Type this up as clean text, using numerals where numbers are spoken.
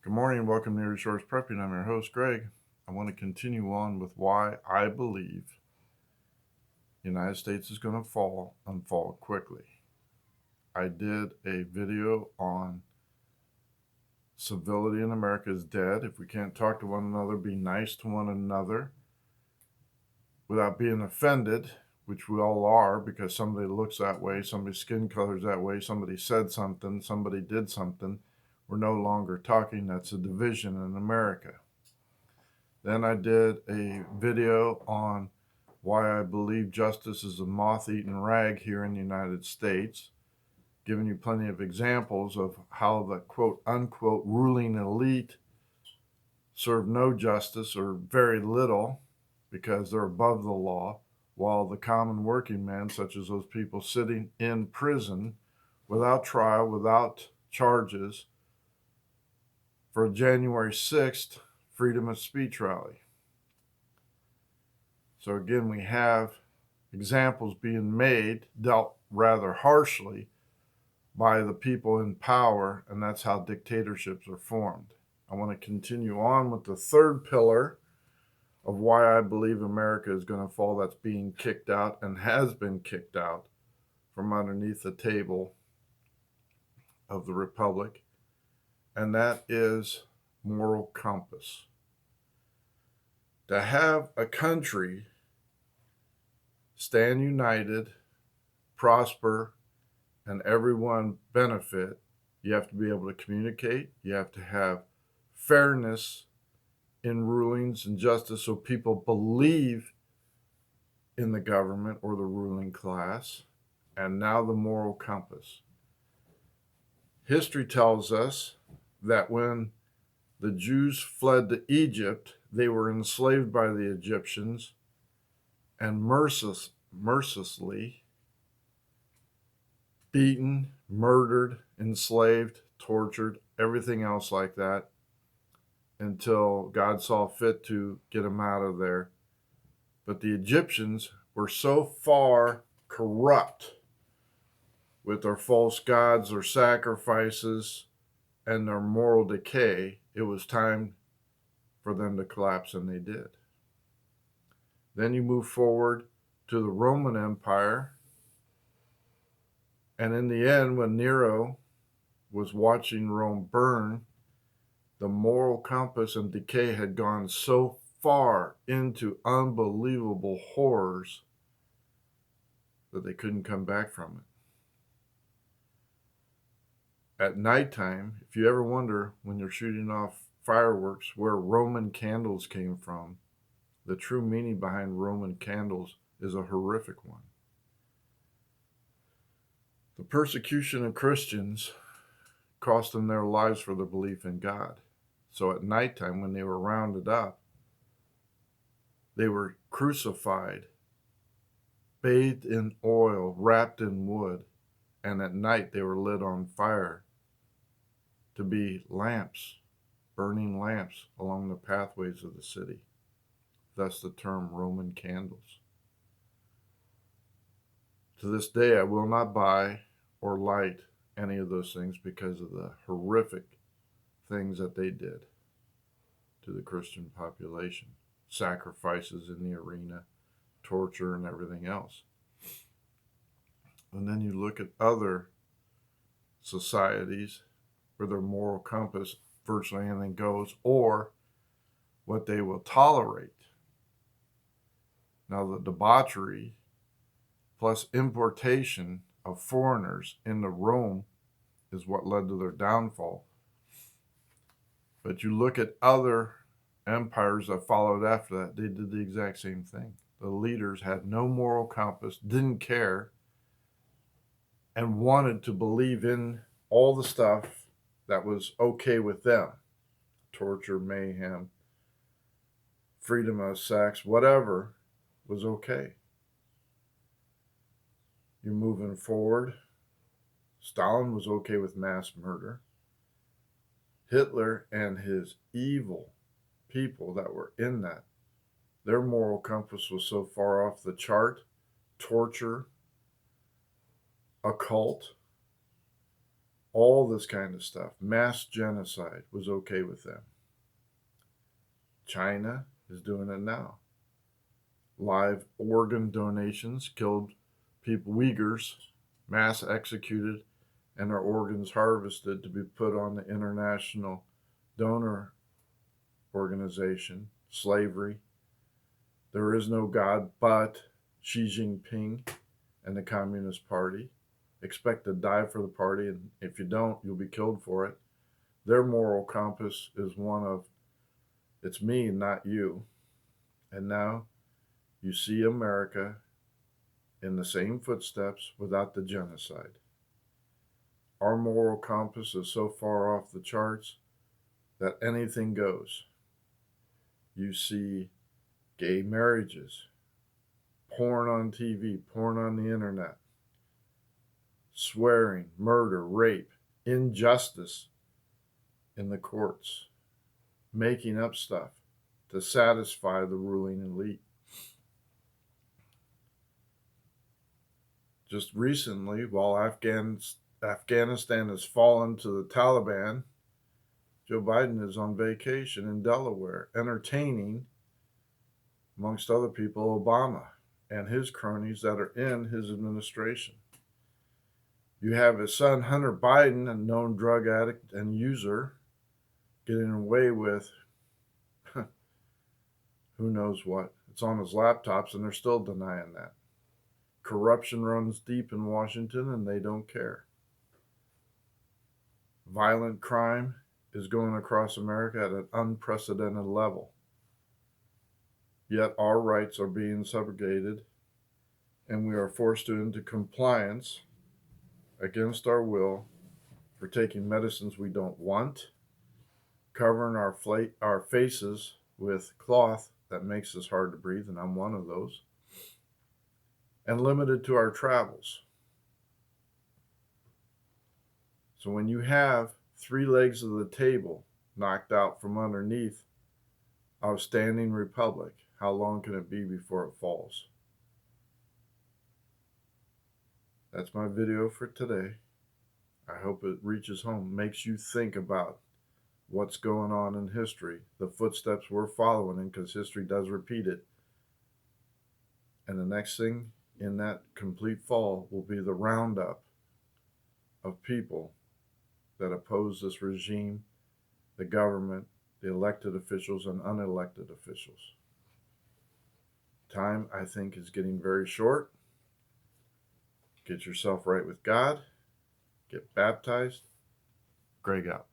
Good morning, welcome to Resource Prepping. I'm your host, Greg. I want to continue on with why I believe the United States is going to fall and fall quickly. I did a video on civility in America is dead. If we can't talk to one another, be nice to one another without being offended, which we all are because somebody looks that way, somebody's skin color's that way, somebody said something, somebody did something. We're no longer talking. That's a division in America. Then I did a video on why I believe justice is a moth-eaten rag here in the United States, giving you plenty of examples of how the quote-unquote ruling elite serve no justice or very little because they're above the law, while the common working man, such as those people sitting in prison without trial, without charges, for a January 6th freedom of speech rally. So again, we have examples being made, dealt rather harshly by the people in power, and that's how dictatorships are formed. I want to continue on with the third pillar of why I believe America is going to fall. That's being kicked out and has been kicked out from underneath the table of the Republic, and that is moral compass. To have a country stand united, prosper, and everyone benefit, you have to be able to communicate. You have to have fairness in rulings and justice so people believe in the government or the ruling class. And now the moral compass. History tells us that when the Jews fled to Egypt, they were enslaved by the Egyptians and mercilessly beaten, murdered, enslaved, tortured, everything else like that, until God saw fit to get them out of there. But the Egyptians were so far corrupt with their false gods, their sacrifices, and their moral decay, it was time for them to collapse, and they did. Then you move forward to the Roman Empire, and in the end, when Nero was watching Rome burn, the moral compass and decay had gone so far into unbelievable horrors that they couldn't come back from it. At nighttime, if you ever wonder when you're shooting off fireworks where Roman candles came from, the true meaning behind Roman candles is a horrific one. The persecution of Christians cost them their lives for their belief in God. So at nighttime, when they were rounded up, they were crucified, bathed in oil, wrapped in wood, and at night they were lit on fire to be lamps, burning lamps along the pathways of the city. Thus the term Roman candles. To this day, I will not buy or light any of those things because of the horrific things that they did to the Christian population. Sacrifices in the arena, torture, and everything else. And then you look at other societies where their moral compass, virtually anything goes, or what they will tolerate. Now, the debauchery plus importation of foreigners into Rome is what led to their downfall. But you look at other empires that followed after that, they did the exact same thing. The leaders had no moral compass, didn't care, and wanted to believe in all the stuff that was okay with them. Torture, mayhem, freedom of sex, whatever was okay. You're moving forward. Stalin was okay with mass murder. Hitler and his evil people that were in that, their moral compass was so far off the chart. Torture, occult, All this kind of stuff. Mass genocide was okay with them. China is doing it now. Live organ donations killed people, Uyghurs, mass executed, and their organs harvested to be put on the International Donor Organization. Slavery. There is no God but Xi Jinping and the Communist Party. Expect to die for the party, and if you don't, you'll be killed for it. Their moral compass is one of, it's me, not you. And now you see America in the same footsteps without the genocide. Our moral compass is so far off the charts that anything goes. You see gay marriages, porn on TV, porn on the internet, swearing, murder, rape, injustice in the courts, making up stuff to satisfy the ruling elite. Just recently, while Afghanistan has fallen to the Taliban, Joe Biden is on vacation in Delaware, entertaining, amongst other people, Obama and his cronies that are in his administration. You have his son, Hunter Biden, a known drug addict and user, getting away with who knows what. It's on his laptops, and they're still denying that. Corruption runs deep in Washington, and they don't care. Violent crime is going across America at an unprecedented level. Yet our rights are being subjugated, and we are forced into compliance against our will for taking medicines we don't want, covering our faces with cloth that makes us hard to breathe, and I'm one of those, and limited to our travels. So when you have 3 legs of the table knocked out from underneath our standing republic, how long can it be before it falls? That's my video for today. I hope it reaches home, makes you think about what's going on in history, the footsteps we're following in, because history does repeat it. And the next thing in that complete fall will be the roundup of people that oppose this regime, the government, the elected officials, and unelected officials. Time, I think, is getting very short. Get yourself right with God. Get baptized. Greg out.